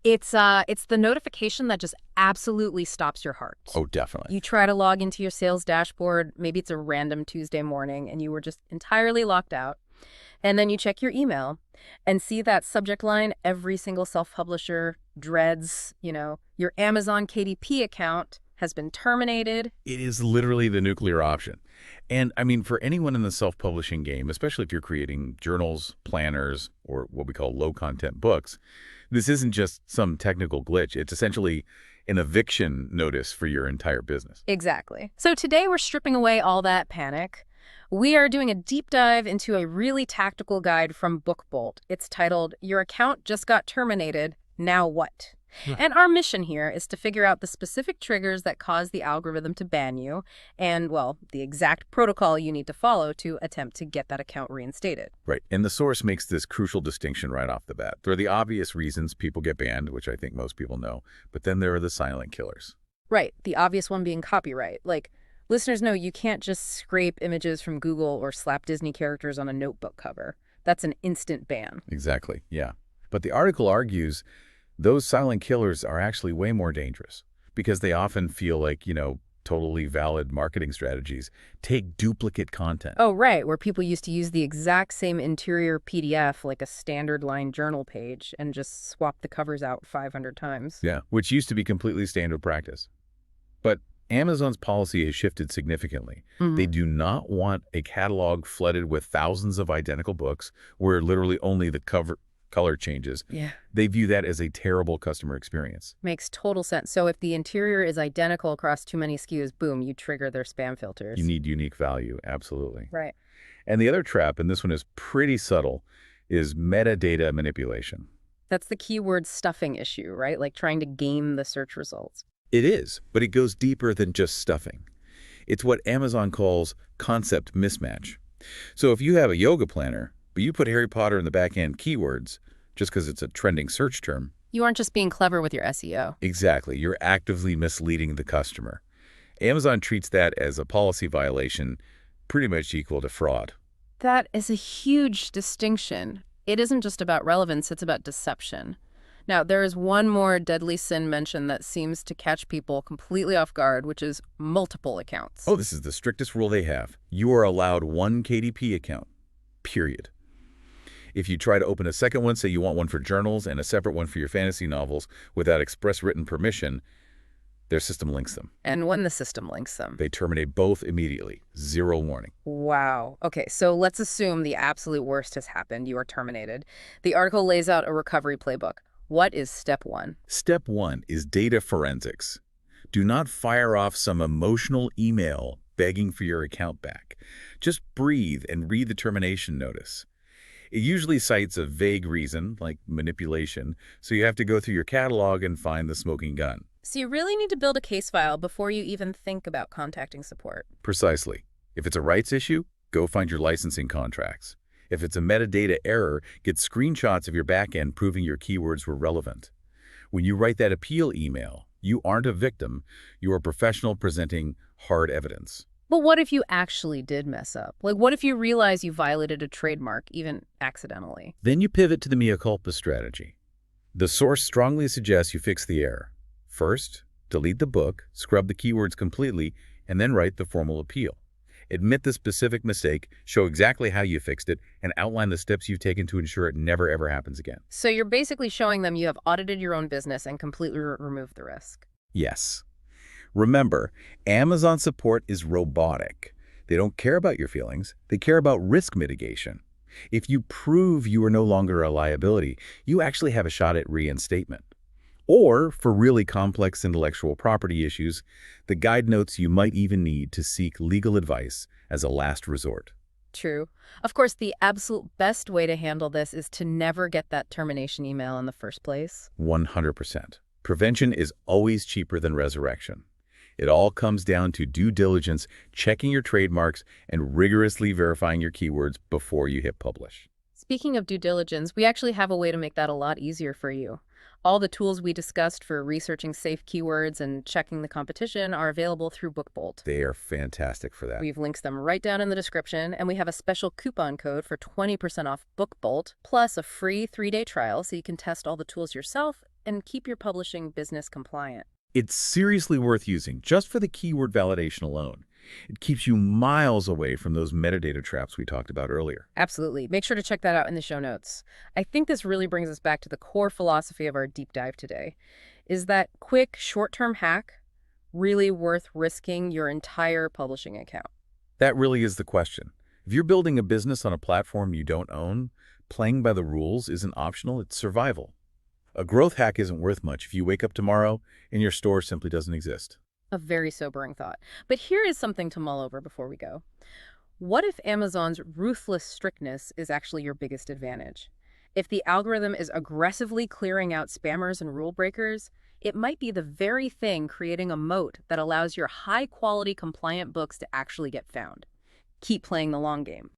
It's the notification that just absolutely stops your heart. Oh, definitely. You try to log into your sales dashboard, maybe it's a random Tuesday morning, and you were just entirely locked out. And then you check your email and see that subject line every single self-publisher dreads, your Amazon KDP account has been terminated. It is literally the nuclear option. And I mean, for anyone in the self-publishing game, especially if you're creating journals, planners, or what we call low-content books, this isn't just some technical glitch. It's essentially an eviction notice for your entire business. Exactly. So today we're stripping away all that panic. We are doing a deep dive into a really tactical guide from BookBolt. It's titled, Your Account Just Got Terminated, Now What? And our mission here is to figure out the specific triggers that cause the algorithm to ban you and, well, the exact protocol you need to follow to attempt to get that account reinstated. Right. And the source makes this crucial distinction right off the bat. There are the obvious reasons people get banned, which I think most people know, but then there are the silent killers. Right. The obvious one being copyright. Like, listeners know you can't just scrape images from Google or slap Disney characters on a notebook cover. That's an instant ban. Exactly. Yeah. But the article argues those silent killers are actually way more dangerous because they often feel like, totally valid marketing strategies. Take duplicate content. Oh, right, where people used to use the exact same interior PDF, like a standard line journal page, and just swap the covers out 500 times. Yeah, which used to be completely standard practice. But Amazon's policy has shifted significantly. They do not want a catalog flooded with thousands of identical books where literally only the color changes. Yeah. They view that as a terrible customer experience. Makes total sense. So if the interior is identical across too many SKUs, boom, you trigger their spam filters. You need unique value, absolutely. Right. And the other trap, and this one is pretty subtle, is metadata manipulation. That's the keyword stuffing issue, right? Like trying to game the search results. It is, but it goes deeper than just stuffing. It's what Amazon calls concept mismatch. So if you have a yoga planner, but you put Harry Potter in the back-end keywords just because it's a trending search term. You aren't just being clever with your SEO. Exactly. You're actively misleading the customer. Amazon treats that as a policy violation pretty much equal to fraud. That is a huge distinction. It isn't just about relevance, it's about deception. Now, there is one more deadly sin mentioned that seems to catch people completely off guard, which is multiple accounts. Oh, this is the strictest rule they have. You are allowed one KDP account, period. If you try to open a second one, say you want one for journals and a separate one for your fantasy novels without express written permission, their system links them. And when the system links them? They terminate both immediately. Zero warning. Wow. Okay, so let's assume the absolute worst has happened. You are terminated. The article lays out a recovery playbook. What is step one? Step one is data forensics. Do not fire off some emotional email begging for your account back. Just breathe and read the termination notice. It usually cites a vague reason, like manipulation, so you have to go through your catalog and find the smoking gun. So you really need to build a case file before you even think about contacting support. Precisely. If it's a rights issue, go find your licensing contracts. If it's a metadata error, get screenshots of your backend proving your keywords were relevant. When you write that appeal email, you aren't a victim. You're a professional presenting hard evidence. But what if you actually did mess up? Like, what if you realize you violated a trademark, even accidentally? Then you pivot to the mea culpa strategy. The source strongly suggests you fix the error. First, delete the book, scrub the keywords completely, and then write the formal appeal. Admit the specific mistake, show exactly how you fixed it, and outline the steps you've taken to ensure it never ever happens again. So you're basically showing them you have audited your own business and completely removed the risk. Yes. Remember, Amazon support is robotic. They don't care about your feelings. They care about risk mitigation. If you prove you are no longer a liability, you actually have a shot at reinstatement. Or, for really complex intellectual property issues, the guide notes you might even need to seek legal advice as a last resort. True. Of course, the absolute best way to handle this is to never get that termination email in the first place. 100%. Prevention is always cheaper than resurrection. It all comes down to due diligence, checking your trademarks, and rigorously verifying your keywords before you hit publish. Speaking of due diligence, we actually have a way to make that a lot easier for you. All the tools we discussed for researching safe keywords and checking the competition are available through BookBolt. They are fantastic for that. We've linked them right down in the description, and we have a special coupon code for 20% off BookBolt, plus a free 3-day trial so you can test all the tools yourself and keep your publishing business compliant. It's seriously worth using just for the keyword validation alone. It keeps you miles away from those metadata traps we talked about earlier. Absolutely. Make sure to check that out in the show notes. I think this really brings us back to the core philosophy of our deep dive today. Is that quick, short-term hack really worth risking your entire publishing account? That really is the question. If you're building a business on a platform you don't own, playing by the rules isn't optional, it's survival. A growth hack isn't worth much if you wake up tomorrow and your store simply doesn't exist. A very sobering thought. But here is something to mull over before we go. What if Amazon's ruthless strictness is actually your biggest advantage? If the algorithm is aggressively clearing out spammers and rule breakers, it might be the very thing creating a moat that allows your high-quality compliant books to actually get found. Keep playing the long game.